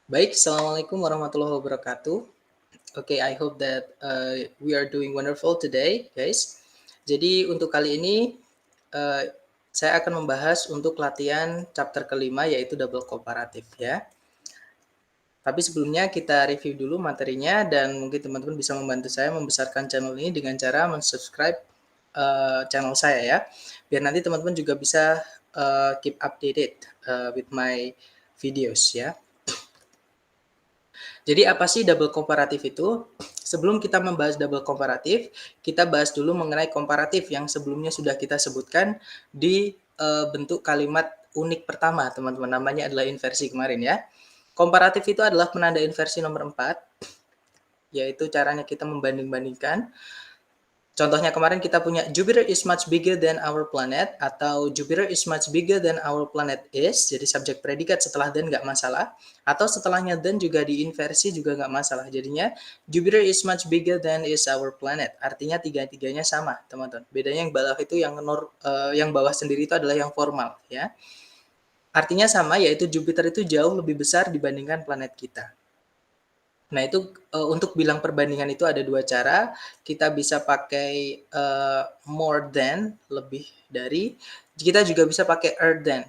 Baik, Assalamualaikum warahmatullahi wabarakatuh. Okay, I hope that we are doing wonderful today, guys. Jadi untuk kali ini uh, saya akan membahas untuk latihan chapter kelima yaitu double comparative ya. Tapi sebelumnya kita review dulu materinya dan mungkin teman-teman bisa membantu saya membesarkan channel ini dengan cara mensubscribe channel saya ya. Biar nanti teman-teman juga bisa keep updated with my videos ya. Jadi apa sih double komparatif itu? Sebelum kita membahas double komparatif, kita bahas dulu mengenai komparatif yang sebelumnya sudah kita sebutkan di bentuk kalimat unik pertama, teman-teman. Namanya adalah inversi kemarin ya. Komparatif itu adalah penanda inversi nomor 4, yaitu caranya kita membanding-bandingkan. Contohnya kemarin kita punya Jupiter is much bigger than our planet atau Jupiter is much bigger than our planet is. Jadi subjek predikat setelah than nggak masalah. Atau setelahnya than juga diinversi juga nggak masalah. Jadinya Jupiter is much bigger than is our planet. Artinya tiga-tiganya sama, teman-teman. Bedanya yang bawah itu yang bawah sendiri itu adalah yang formal, ya. Artinya sama, yaitu Jupiter itu jauh lebih besar dibandingkan planet kita. Nah, itu untuk bilang perbandingan itu ada dua cara. Kita bisa pakai more than, lebih dari. Kita juga bisa pakai other than.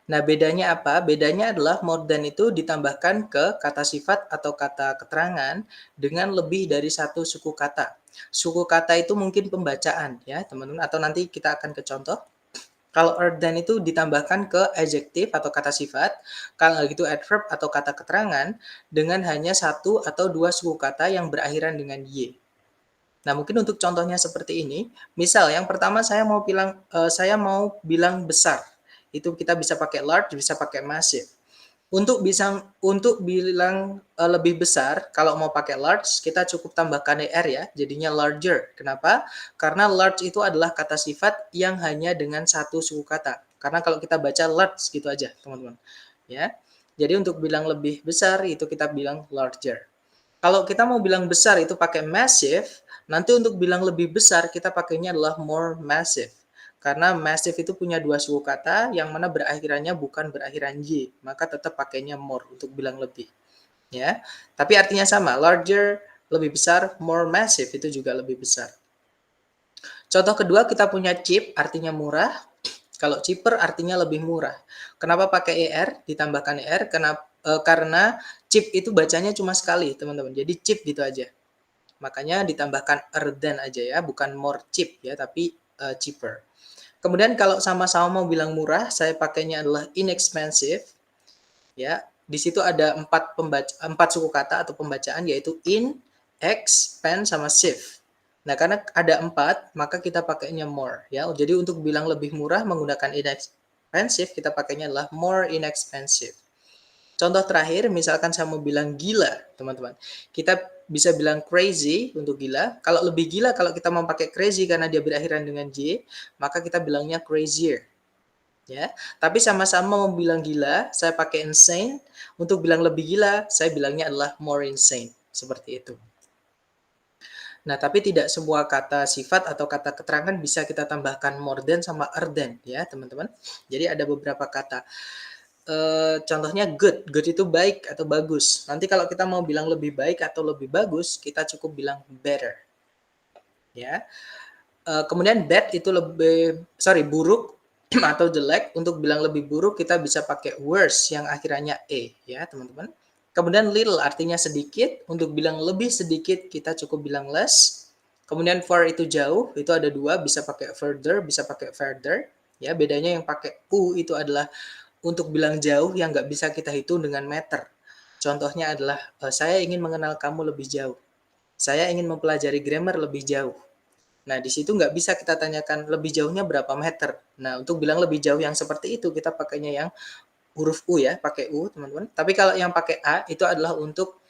Nah, bedanya apa? Bedanya adalah more than itu ditambahkan ke kata sifat atau kata keterangan dengan lebih dari satu suku kata. Suku kata itu mungkin pembacaan ya, teman-teman. Atau nanti kita akan ke contoh. Kalau other than itu ditambahkan ke adjektif atau kata sifat, kalau gitu adverb atau kata keterangan dengan hanya satu atau dua suku kata yang berakhiran dengan y. Nah, mungkin untuk contohnya seperti ini. Misal yang pertama saya mau bilang besar. Itu kita bisa pakai large, bisa pakai massive. Untuk bilang lebih besar, kalau mau pakai large, kita cukup tambahkan er ya, jadinya larger. Kenapa? Karena large itu adalah kata sifat yang hanya dengan satu suku kata. Karena kalau kita baca large gitu aja, teman-teman. Ya. Jadi untuk bilang lebih besar itu kita bilang larger. Kalau kita mau bilang besar itu pakai massive, nanti untuk bilang lebih besar kita pakainya adalah more massive. Karena massive itu punya dua suku kata yang mana berakhirannya bukan berakhiran y, maka tetap pakainya more untuk bilang lebih. Ya, tapi artinya sama, larger lebih besar, more massive itu juga lebih besar. Contoh kedua kita punya cheap artinya murah. Kalau cheaper artinya lebih murah. Kenapa pakai er ditambahkan er? Karena cheap itu bacanya cuma sekali, teman-teman. Jadi cheap gitu aja. Makanya ditambahkan than aja ya, bukan more cheap ya, tapi cheaper. Kemudian kalau sama-sama mau bilang murah, saya pakainya adalah inexpensive. Ya, di situ ada empat suku kata atau pembacaan yaitu in, ex, pen, sama sieve. Nah, karena ada 4, maka kita pakainya more ya. Jadi untuk bilang lebih murah menggunakan inexpensive, kita pakainya adalah more inexpensive. Contoh terakhir, misalkan saya mau bilang gila, teman-teman. Kita bisa bilang crazy untuk gila. Kalau lebih gila, kalau kita mau pakai crazy karena dia berakhiran dengan J, maka kita bilangnya crazier. Ya, tapi sama-sama mau bilang gila, saya pakai insane. Untuk bilang lebih gila, saya bilangnya adalah more insane. Seperti itu. Nah, tapi tidak semua kata sifat atau kata keterangan bisa kita tambahkan more than sama other than, ya, teman-teman. Jadi ada beberapa kata. Contohnya good. Good itu baik atau bagus. Nanti kalau kita mau bilang lebih baik atau lebih bagus, kita cukup bilang better. Ya. Kemudian bad itu buruk atau jelek. Untuk bilang lebih buruk kita bisa pakai worse yang akhirannya e ya, teman-teman. Kemudian little artinya sedikit. Untuk bilang lebih sedikit kita cukup bilang less. Kemudian far itu jauh, itu ada dua, bisa pakai further, bisa pakai farther. Ya, bedanya yang pakai u itu adalah untuk bilang jauh yang nggak bisa kita hitung dengan meter. Contohnya adalah, saya ingin mengenal kamu lebih jauh. Saya ingin mempelajari grammar lebih jauh. Nah, di situ nggak bisa kita tanyakan lebih jauhnya berapa meter. Nah, untuk bilang lebih jauh yang seperti itu, kita pakainya yang huruf U ya, pakai U, teman-teman. Tapi kalau yang pakai A, itu adalah untuk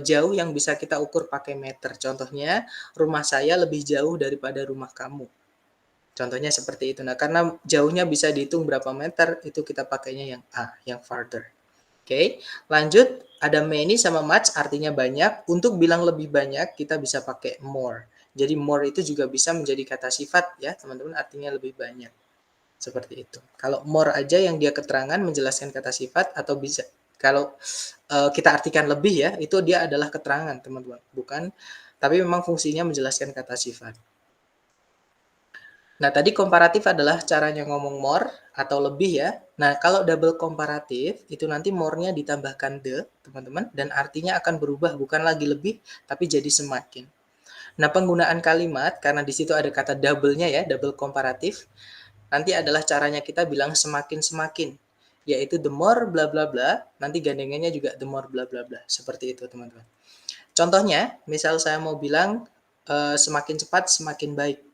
jauh yang bisa kita ukur pakai meter. Contohnya, rumah saya lebih jauh daripada rumah kamu. Contohnya seperti itu. Nah, karena jauhnya bisa dihitung berapa meter, itu kita pakainya yang A, yang farther. Oke, lanjut. Ada many sama much, artinya banyak. Untuk bilang lebih banyak, kita bisa pakai more. Jadi more itu juga bisa menjadi kata sifat ya, teman-teman, artinya lebih banyak. Seperti itu. Kalau more aja yang dia keterangan menjelaskan kata sifat atau Kalau, kita artikan lebih ya, itu dia adalah keterangan, teman-teman, bukan tapi memang fungsinya menjelaskan kata sifat. Nah, tadi komparatif adalah caranya ngomong more atau lebih ya. Nah, kalau double komparatif, itu nanti more-nya ditambahkan the, teman-teman, dan artinya akan berubah, bukan lagi lebih, tapi jadi semakin. Nah, penggunaan kalimat, karena di situ ada kata double-nya ya, double komparatif, nanti adalah caranya kita bilang semakin-semakin, yaitu the more bla bla bla, nanti gandengannya juga the more bla bla bla, seperti itu teman-teman. Contohnya, misal saya mau bilang semakin cepat semakin baik,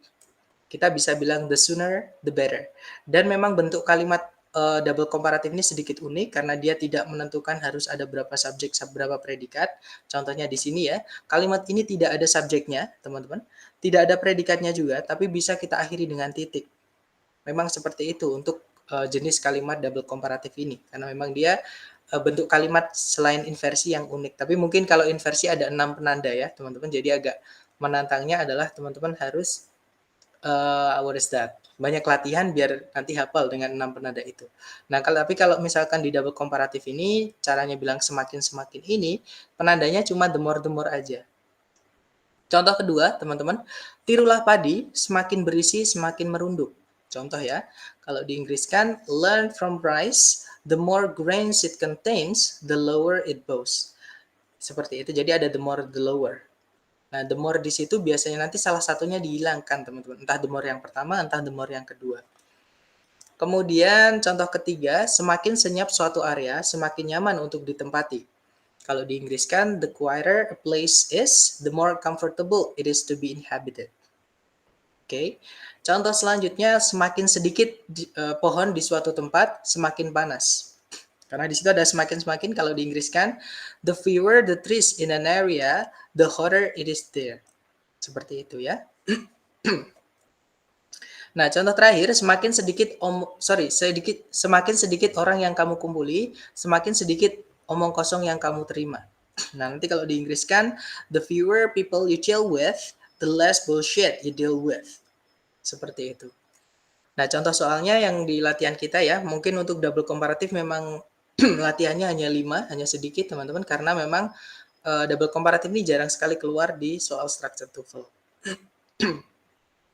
kita bisa bilang the sooner the better. Dan memang bentuk kalimat double komparatif ini sedikit unik karena dia tidak menentukan harus ada berapa subjek, berapa predikat. Contohnya di sini ya, kalimat ini tidak ada subjeknya, teman-teman. Tidak ada predikatnya juga, tapi bisa kita akhiri dengan titik. Memang seperti itu untuk jenis kalimat double komparatif ini, karena memang dia bentuk kalimat selain inversi yang unik. Tapi mungkin kalau inversi ada 6 penanda ya, teman-teman. Jadi agak menantangnya adalah teman-teman harus what is that? Banyak latihan biar nanti hafal dengan 6 penanda itu. Nah, tapi kalau misalkan di double komparatif ini, caranya bilang semakin-semakin ini, penandanya cuma the more aja. Contoh kedua, teman-teman, tirulah padi, semakin berisi semakin merunduk. Contoh ya, kalau di Inggris kan, learn from rice, the more grains it contains, the lower it bows. Seperti itu, jadi ada the more, the lower. Nah, the more di situ biasanya nanti salah satunya dihilangkan, teman-teman. Entah the more yang pertama, entah the more yang kedua. Kemudian contoh ketiga, semakin senyap suatu area, semakin nyaman untuk ditempati. Kalau di Inggris kan, the quieter a place is, the more comfortable it is to be inhabited. Oke. Contoh selanjutnya, semakin sedikit pohon di suatu tempat, semakin panas. Karena di situ ada semakin-semakin, kalau di Inggris kan, the fewer the trees in an area, the hotter it is there. Seperti itu ya. Nah, contoh terakhir, semakin sedikit orang yang kamu kumpuli, semakin sedikit omong kosong yang kamu terima. Nah, nanti kalau di Inggris kan, the fewer people you chill with, the less bullshit you deal with. Seperti itu. Nah, contoh soalnya yang di latihan kita ya, mungkin untuk double komparatif memang latihannya hanya 5, hanya sedikit teman-teman, karena memang double komparatif ini jarang sekali keluar di soal structure TOEFL.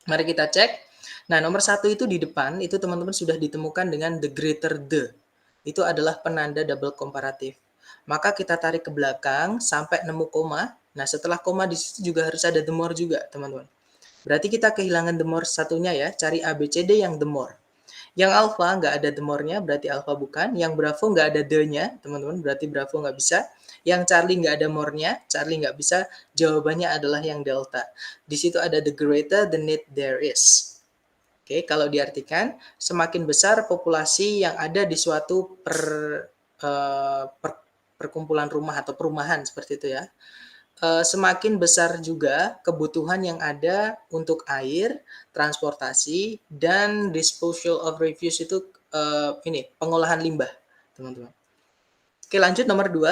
Mari kita cek. Nah, nomor 1 itu di depan, itu teman-teman sudah ditemukan dengan the greater the. Itu adalah penanda double komparatif. Maka kita tarik ke belakang sampai nemu koma. Nah, setelah koma di situ juga harus ada the more juga, teman-teman. Berarti kita kehilangan the more satunya ya, cari ABCD yang the more. Yang alpha nggak ada the more-nya, berarti alpha bukan. Yang bravo nggak ada the-nya, teman-teman, berarti bravo nggak bisa. Yang Charlie nggak ada more-nya, Charlie nggak bisa. Jawabannya adalah yang delta. Di situ ada the greater the need there is. Oke, kalau diartikan, semakin besar populasi yang ada di suatu perkumpulan rumah atau perumahan, seperti itu ya. Semakin besar juga kebutuhan yang ada untuk air, transportasi, dan disposal of refuse itu pengolahan limbah, teman-teman. Oke, lanjut nomor 2.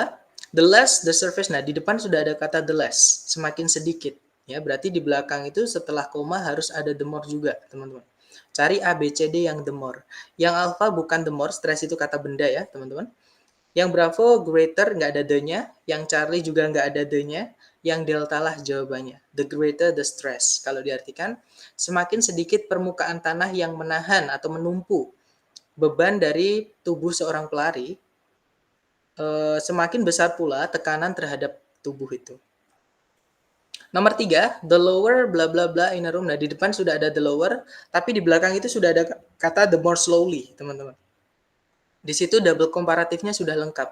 The less the surface. Nah, di depan sudah ada kata the less, semakin sedikit. Ya, berarti di belakang itu setelah koma harus ada the more juga, teman-teman. Cari ABCD yang the more. Yang alpha bukan the more, stress itu kata benda ya, teman-teman. Yang bravo greater nggak ada the-nya, yang Charlie juga nggak ada the-nya, yang delta lah jawabannya. The greater the stress. Kalau diartikan, semakin sedikit permukaan tanah yang menahan atau menumpu beban dari tubuh seorang pelari, semakin besar pula tekanan terhadap tubuh itu. Nomor 3, the lower bla bla bla in a room. Nah, di depan sudah ada the lower, tapi di belakang itu sudah ada kata the more slowly, teman-teman. Di situ double komparatifnya sudah lengkap.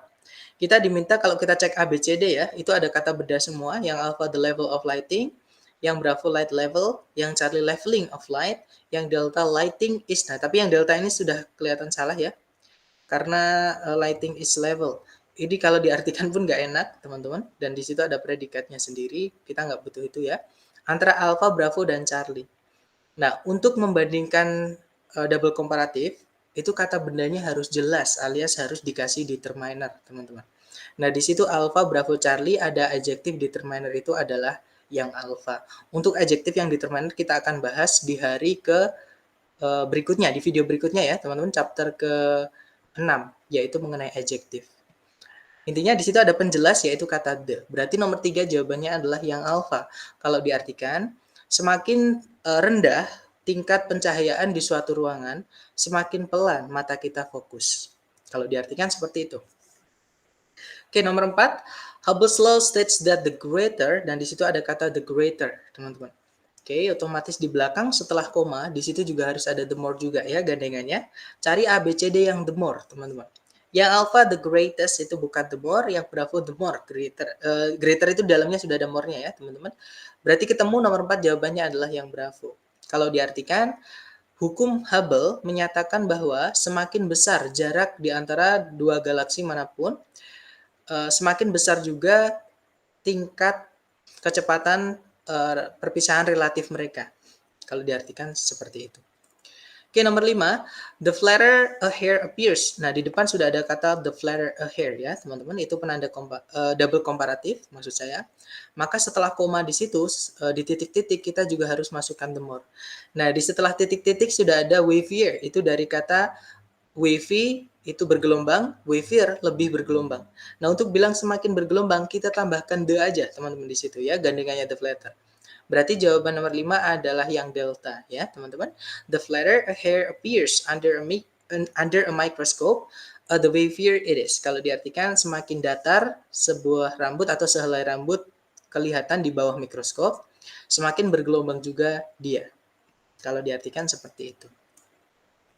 Kita diminta kalau kita cek ABCD ya, itu ada kata beda semua, yang alpha the level of lighting, yang bravo light level, yang Charlie leveling of light, yang delta lighting is. Nah, tapi yang delta ini sudah kelihatan salah ya, karena lighting is level. Ini kalau diartikan pun nggak enak, teman-teman. Dan di situ ada predikatnya sendiri, kita nggak butuh itu ya. Antara alpha, bravo, dan Charlie. Nah, untuk membandingkan double komparatif, itu kata bendanya harus jelas, alias harus dikasih determiner, teman-teman. Nah, di situ alpha, bravo, Charlie, ada adjektif determiner itu adalah yang alpha. Untuk adjektif yang determiner kita akan bahas di hari berikutnya, di video berikutnya ya, teman-teman, chapter ke 6, yaitu mengenai adjektif. Intinya di situ ada penjelas yaitu kata the. Berarti nomor 3 jawabannya adalah yang alfa. Kalau diartikan, semakin rendah tingkat pencahayaan di suatu ruangan, semakin pelan mata kita fokus. Kalau diartikan seperti itu. Oke, nomor 4, Hubble's law states that the greater, dan di situ ada kata the greater, teman-teman. Oke, otomatis di belakang setelah koma, di situ juga harus ada the more juga ya gandengannya. Cari A, B, C, D yang the more, teman-teman. Yang alpha the greatest itu bukan the more, yang bravo the more, greater. Greater itu dalamnya sudah ada more-nya ya, teman-teman. Berarti ketemu nomor 4 jawabannya adalah yang bravo. Kalau diartikan, hukum Hubble menyatakan bahwa semakin besar jarak di antara dua galaksi manapun, semakin besar juga tingkat kecepatan perpisahan relatif mereka. Kalau diartikan seperti itu. Oke, nomor 5, the flatter a hair appears. Nah, di depan sudah ada kata the flatter a hair ya, teman-teman. Itu penanda double komparatif maksud saya. Maka setelah koma di situ, di titik-titik kita juga harus masukkan the more. Nah, di setelah titik-titik sudah ada wavier. Itu dari kata wavy itu bergelombang, wavier lebih bergelombang. Nah, untuk bilang semakin bergelombang, kita tambahkan the aja, teman-teman di situ ya, gandengannya the flatter. Berarti jawaban nomor 5 adalah yang delta ya, teman-teman. The flatter a hair appears under a microscope, the wavier it is. Kalau diartikan semakin datar sebuah rambut atau sehelai rambut kelihatan di bawah mikroskop, semakin bergelombang juga dia. Kalau diartikan seperti itu.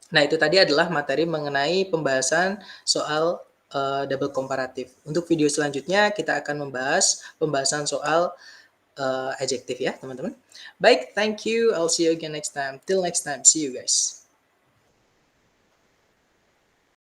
Nah, itu tadi adalah materi mengenai pembahasan soal double komparatif. Untuk video selanjutnya kita akan membahas pembahasan soal adjektif ya, teman-teman. Baik, thank you. I'll see you again next time. Till next time, see you guys.